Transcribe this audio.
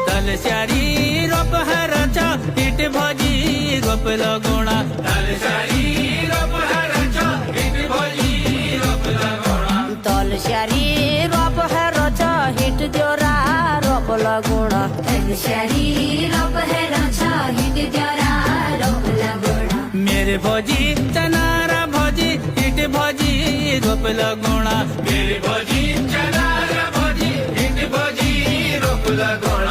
तलशारी रोप हरचा hit bhaji रोप लगोणा तलशारी रोप हरचा hit bhaji रोप लगोणा तलशारी रोप हरचा hit जोरा रोप लगोणा तलशारी रोप हरचा hit जोरा रोप लगोणा मेरे भजी चनारा भजी हिट भजी रोप लगोणा मेरे भजी चनारा भजी हिट भजी रोप लगोणा